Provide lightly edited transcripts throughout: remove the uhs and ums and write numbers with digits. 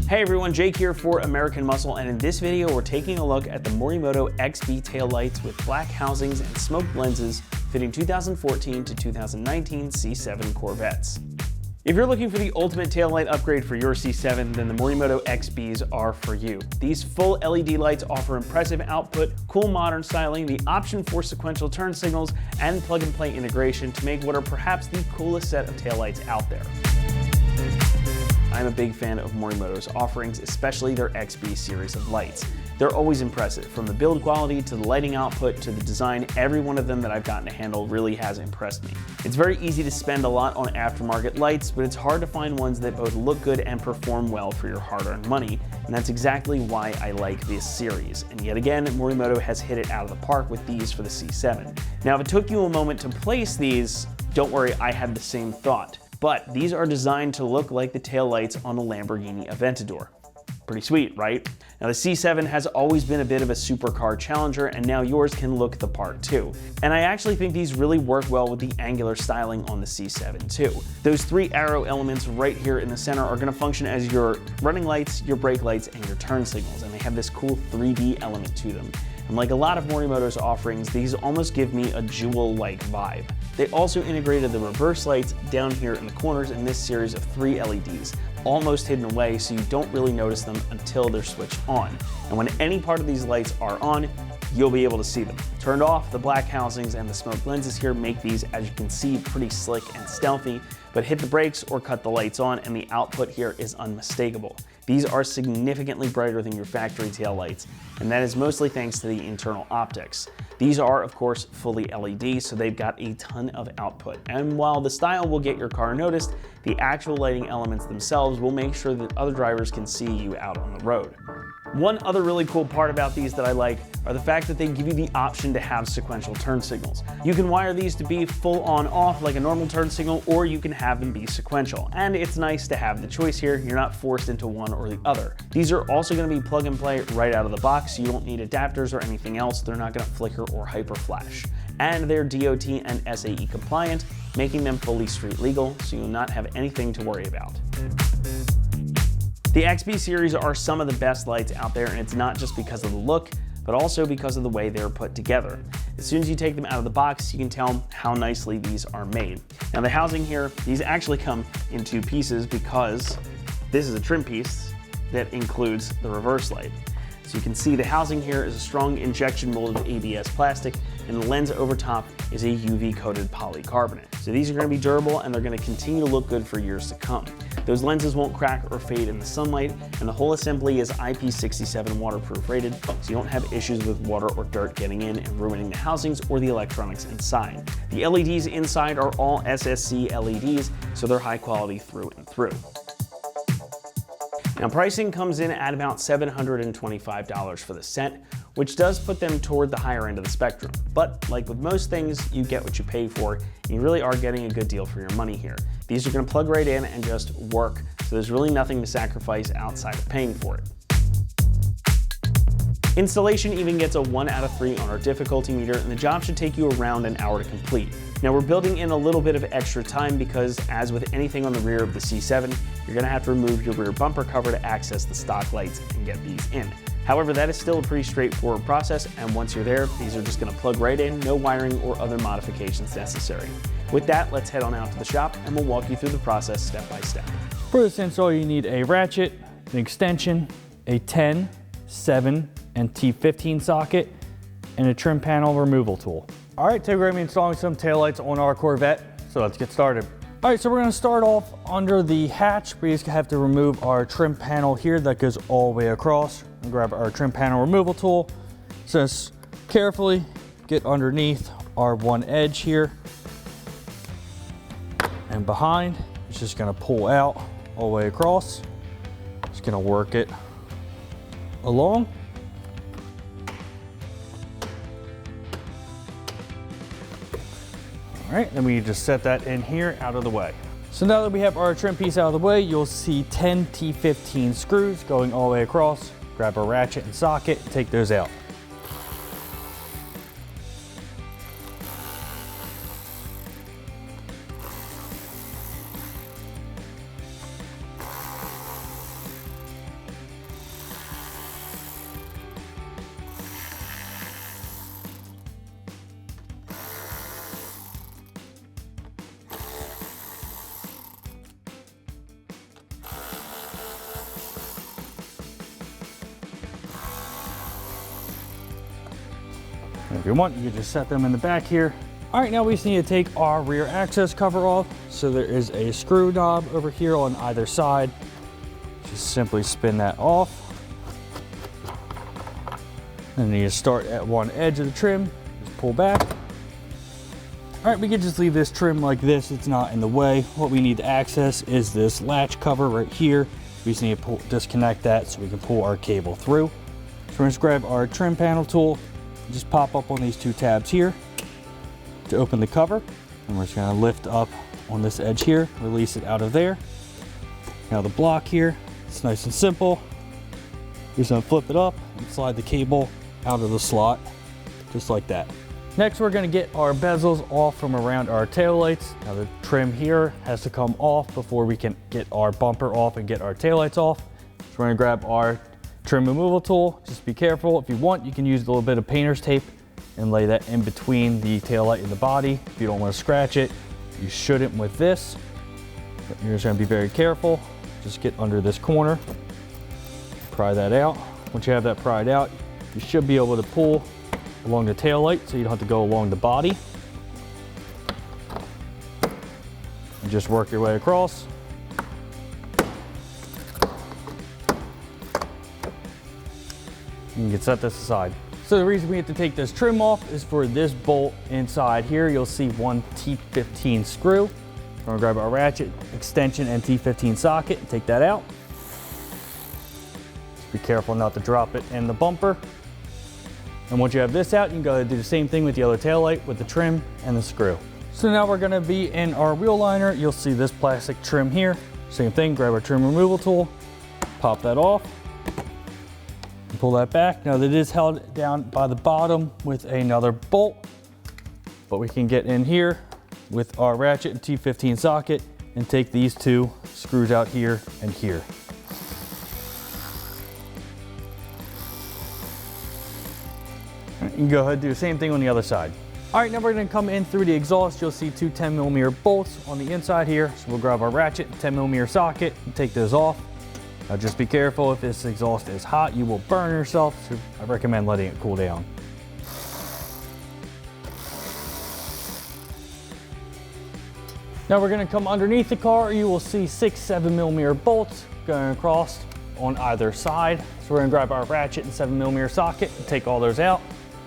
Hey everyone, Jake here for American Muscle, and in this video we're taking a look at the Morimoto XB taillights with black housings and smoked lenses fitting 2014 to 2019 C7 Corvettes. If you're looking for the ultimate taillight upgrade for your C7, then the Morimoto XBs are for you. These full LED lights offer impressive output, cool modern styling, the option for sequential turn signals, and plug-and-play integration to make what are perhaps the coolest set of taillights out there. I'm a big fan of Morimoto's offerings, especially their XB series of lights. They're always impressive, from the build quality to the lighting output to the design. Every one of them that I've gotten to handle really has impressed me. It's very easy to spend a lot on aftermarket lights, but it's hard to find ones that both look good and perform well for your hard-earned money, and that's exactly why I like this series. And yet again, Morimoto has hit it out of the park with these for the C7. Now, if it took you a moment to place these, don't worry, I had the same thought. But these are designed to look like the taillights on a Lamborghini Aventador. Pretty sweet, right? Now the C7 has always been a bit of a supercar challenger, and now yours can look the part too. And I actually think these really work well with the angular styling on the C7 too. Those three arrow elements right here in the center are gonna function as your running lights, your brake lights, and your turn signals, and they have this cool 3D element to them. And like a lot of Morimoto's offerings, these almost give me a jewel-like vibe. They also integrated the reverse lights down here in the corners in this series of 3 LEDs, almost hidden away so you don't really notice them until they're switched on. And when any part of these lights are on, you'll be able to see them. Turned off, the black housings and the smoked lenses here make these, as you can see, pretty slick and stealthy, but hit the brakes or cut the lights on and the output here is unmistakable. These are significantly brighter than your factory tail lights, and that is mostly thanks to the internal optics. These are, of course, fully LED, so they've got a ton of output. And while the style will get your car noticed, the actual lighting elements themselves will make sure that other drivers can see you out on the road. One other really cool part about these that I like are the fact that they give you the option to have sequential turn signals. You can wire these to be full on off like a normal turn signal, or you can have them be sequential. And it's nice to have the choice here. You're not forced into one or the other. These are also going to be plug and play right out of the box. You don't need adapters or anything else. They're not going to flicker or hyper flash. And they're DOT and SAE compliant, making them fully street legal, so you'll not have anything to worry about. The XB series are some of the best lights out there, and it's not just because of the look, but also because of the way they're put together. As soon as you take them out of the box, you can tell how nicely these are made. Now the housing here, these actually come in 2 pieces because this is a trim piece that includes the reverse light. So you can see the housing here is a strong injection molded ABS plastic, and the lens over top is a UV coated polycarbonate. So these are going to be durable and they're going to continue to look good for years to come. Those lenses won't crack or fade in the sunlight, and the whole assembly is IP67 waterproof rated, so you don't have issues with water or dirt getting in and ruining the housings or the electronics inside. The LEDs inside are all SSC LEDs, so they're high quality through and through. Now pricing comes in at about $725 for the set, which does put them toward the higher end of the spectrum. But like with most things, you get what you pay for, and you really are getting a good deal for your money here. These are going to plug right in and just work, so there's really nothing to sacrifice outside of paying for it. Installation even gets a 1 out of 3 on our difficulty meter, and the job should take you around an hour to complete. Now we're building in a little bit of extra time because, as with anything on the rear of the C7, you're going to have to remove your rear bumper cover to access the stock lights and get these in. However, that is still a pretty straightforward process, and once you're there, these are just going to plug right in, no wiring or other modifications necessary. With that, let's head on out to the shop and we'll walk you through the process step by step. For this install, you need a ratchet, an extension, a 10, 7, and T15 socket, and a trim panel removal tool. All right, today we're gonna be installing some taillights on our Corvette, so let's get started. All right, so we're gonna start off under the hatch. We just have to remove our trim panel here that goes all the way across. And grab our trim panel removal tool. Just carefully get underneath our one edge here. And behind, it's just gonna pull out all the way across. Just gonna work it along. All right, then we just set that in here out of the way. So now that we have our trim piece out of the way, you'll see 10 T15 screws going all the way across. Grab a ratchet and socket, take those out. you want, you can just set them in the back here. All right, now we just need to take our rear access cover off. So there is a screw knob over here on either side. Just simply spin that off. And then you start at one edge of the trim, just pull back. All right, we can just leave this trim like this. It's not in the way. What we need to access is this latch cover right here. We just need to disconnect that so we can pull our cable through. So we're just grab our trim panel tool, just pop up on these two tabs here to open the cover. And we're just gonna lift up on this edge here, release it out of there. Now the block here, it's nice and simple. You're just gonna flip it up and slide the cable out of the slot, just like that. Next, we're gonna get our bezels off from around our taillights. Now the trim here has to come off before we can get our bumper off and get our taillights off. So we're gonna grab our trim removal tool. Just be careful. If you want, you can use a little bit of painter's tape and lay that in between the taillight and the body. If you don't wanna scratch it, you shouldn't with this. But you're just gonna be very careful. Just get under this corner, pry that out. Once you have that pried out, you should be able to pull along the tail light so you don't have to go along the body. And just work your way across. You can set this aside. So the reason we have to take this trim off is for this bolt inside here. You'll see one T15 screw. We're gonna grab our ratchet, extension, and T15 socket and take that out. Just be careful not to drop it in the bumper. And once you have this out, you can go ahead and do the same thing with the other tail light with the trim and the screw. So now we're gonna be in our wheel liner. You'll see this plastic trim here. Same thing, grab our trim removal tool, pop that off, and pull that back. Now that is held down by the bottom with another bolt, but we can get in here with our ratchet and T15 socket and take these two screws out here and here. You can go ahead and do the same thing on the other side. All right, now we're gonna come in through the exhaust. You'll see two 10mm bolts on the inside here. So we'll grab our ratchet, 10mm socket, and take those off. Now just be careful, if this exhaust is hot, you will burn yourself, so I recommend letting it cool down. Now we're gonna come underneath the car. You will see 6 7mm bolts going across on either side. So we're gonna grab our ratchet and 7mm socket and take all those out.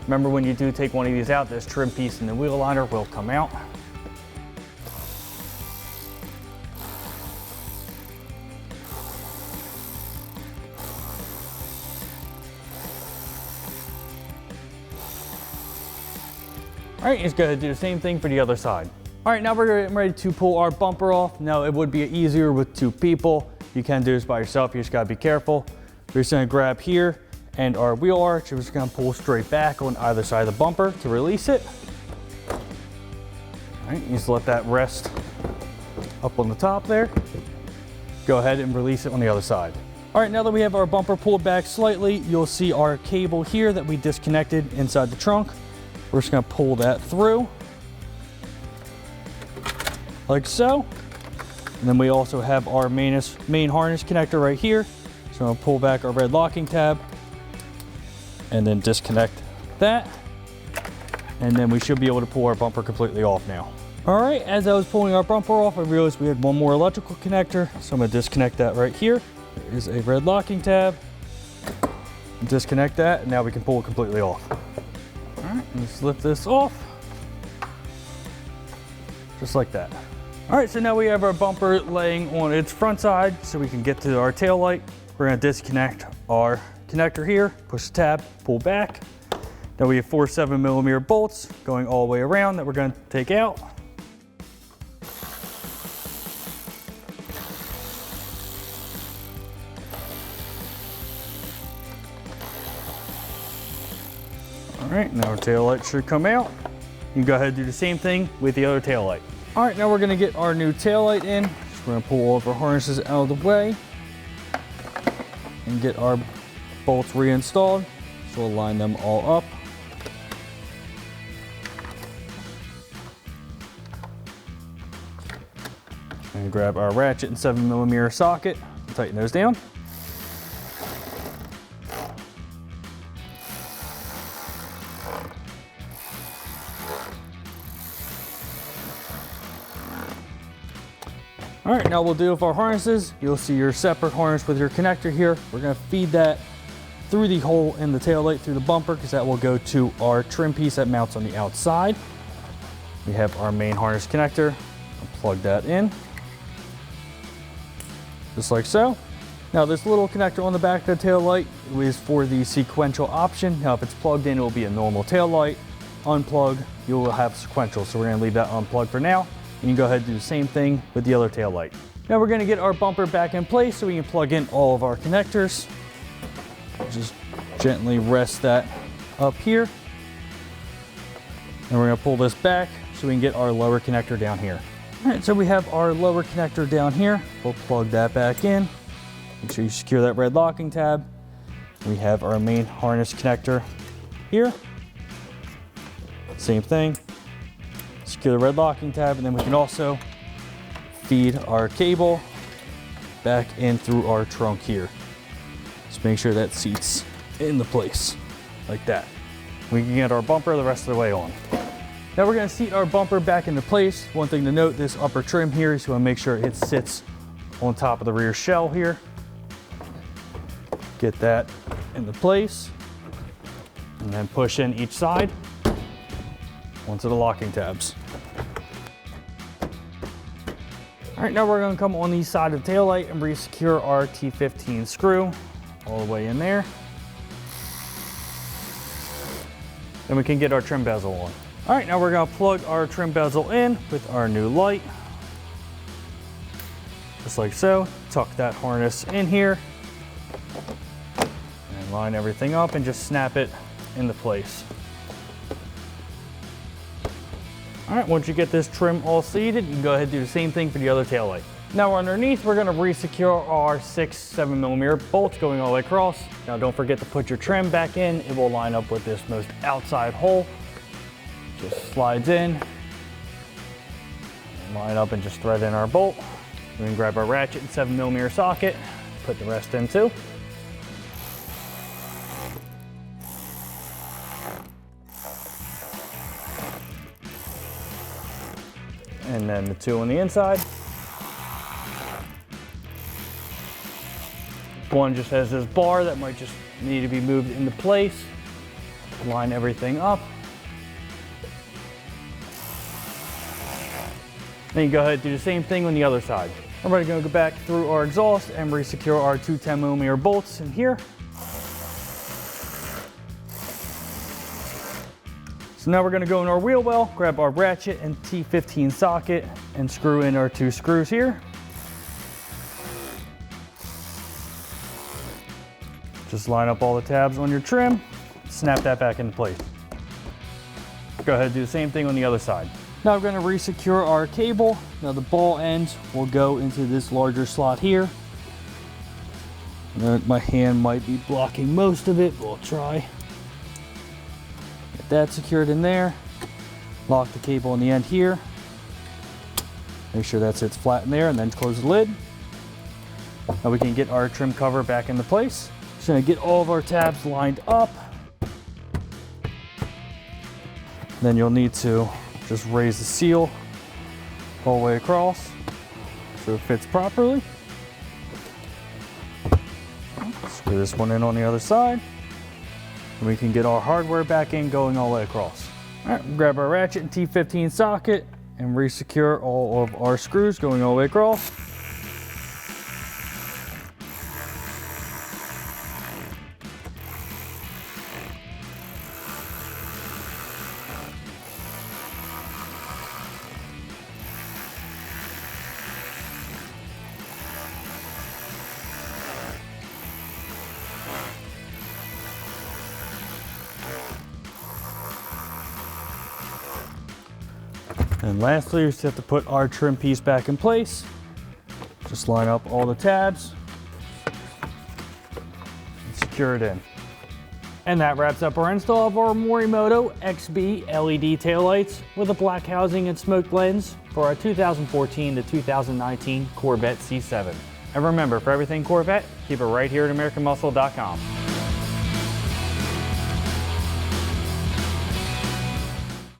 Remember, when you do take one of these out, this trim piece in the wheel liner will come out. All right, just go ahead and do the same thing for the other side. All right, now we're getting ready to pull our bumper off. Now it would be easier with 2 people. You can do this by yourself, you just gotta be careful. We're just gonna grab here and our wheel arch, we're just gonna pull straight back on either side of the bumper to release it. All right, you just let that rest up on the top there. Go ahead and release it on the other side. All right, now that we have our bumper pulled back slightly, you'll see our cable here that we disconnected inside the trunk. We're just gonna pull that through, like so. And then we also have our main harness connector right here. So I'm gonna pull back our red locking tab and then disconnect that. And then we should be able to pull our bumper completely off now. All right, as I was pulling our bumper off, I realized we had one more electrical connector. So I'm gonna disconnect that right here. There is a red locking tab. Disconnect that, and now we can pull it completely off. All right, let's lift this off. Just like that. All right, so now we have our bumper laying on its front side so we can get to our tail light. We're gonna disconnect our connector here, push the tab, pull back. Now we have 4 7mm bolts going all the way around that we're gonna take out. All right, now our tail light should come out. You can go ahead and do the same thing with the other tail light. All right, now we're gonna get our new tail light in. So we're gonna pull all of our harnesses out of the way and get our bolts reinstalled. So we'll line them all up. And grab our ratchet and 7mm socket and tighten those down. All right, now we'll do with our harnesses. You'll see your separate harness with your connector here. We're gonna feed that through the hole in the taillight through the bumper, because that will go to our trim piece that mounts on the outside. We have our main harness connector. I'll plug that in, just like so. Now this little connector on the back of the taillight is for the sequential option. Now if it's plugged in, it will be a normal taillight. Unplugged, you will have sequential. So we're gonna leave that unplugged for now. You can go ahead and do the same thing with the other tail light. Now we're gonna get our bumper back in place so we can plug in all of our connectors. Just gently rest that up here. And we're gonna pull this back so we can get our lower connector down here. All right, so we have our lower connector down here. We'll plug that back in. Make sure you secure that red locking tab. We have our main harness connector here. Same thing. Secure the red locking tab, and then we can also feed our cable back in through our trunk here. Just make sure that seats in the place like that. We can get our bumper the rest of the way on. Now we're gonna seat our bumper back into place. One thing to note, this upper trim here, is you wanna make sure it sits on top of the rear shell here. Get that into place, and then push in each side onto the locking tabs. All right, now we're gonna come on the side of the taillight and re-secure our T15 screw all the way in there. Then we can get our trim bezel on. All right, now we're gonna plug our trim bezel in with our new light. Just like so. Tuck that harness in here and line everything up and just snap it into place. All right, once you get this trim all seated, you can go ahead and do the same thing for the other taillight. Now underneath, we're gonna re-secure our 6 7mm bolts going all the way across. Now don't forget to put your trim back in. It will line up with this most outside hole. Just slides in, line up and just thread in our bolt. We can grab our ratchet and 7mm socket, put the rest in too. And then the 2 on the inside. One just has this bar that might just need to be moved into place. Line everything up. Then you go ahead and do the same thing on the other side. We're going to go back through our exhaust and re-secure our 2 10mm bolts in here. So now we're going to go in our wheel well, grab our ratchet and T15 socket, and screw in our 2 screws here. Just line up all the tabs on your trim, snap that back into place. Go ahead and do the same thing on the other side. Now we're going to re-secure our cable. Now the ball end will go into this larger slot here. My hand might be blocking most of it, but we'll try. Get that secured in there. Lock the cable in the end here. Make sure that sits flat in there, and then close the lid. Now we can get our trim cover back into place. Just gonna get all of our tabs lined up. Then you'll need to just raise the seal all the way across so it fits properly. Screw this one in on the other side. And we can get our hardware back in, going all the way across. All right, grab our ratchet and T15 socket and re-secure all of our screws going all the way across. And lastly, we just have to put our trim piece back in place. Just line up all the tabs and secure it in. And that wraps up our install of our Morimoto XB LED taillights with a black housing and smoke lens for our 2014 to 2019 Corvette C7. And remember, for everything Corvette, keep it right here at AmericanMuscle.com.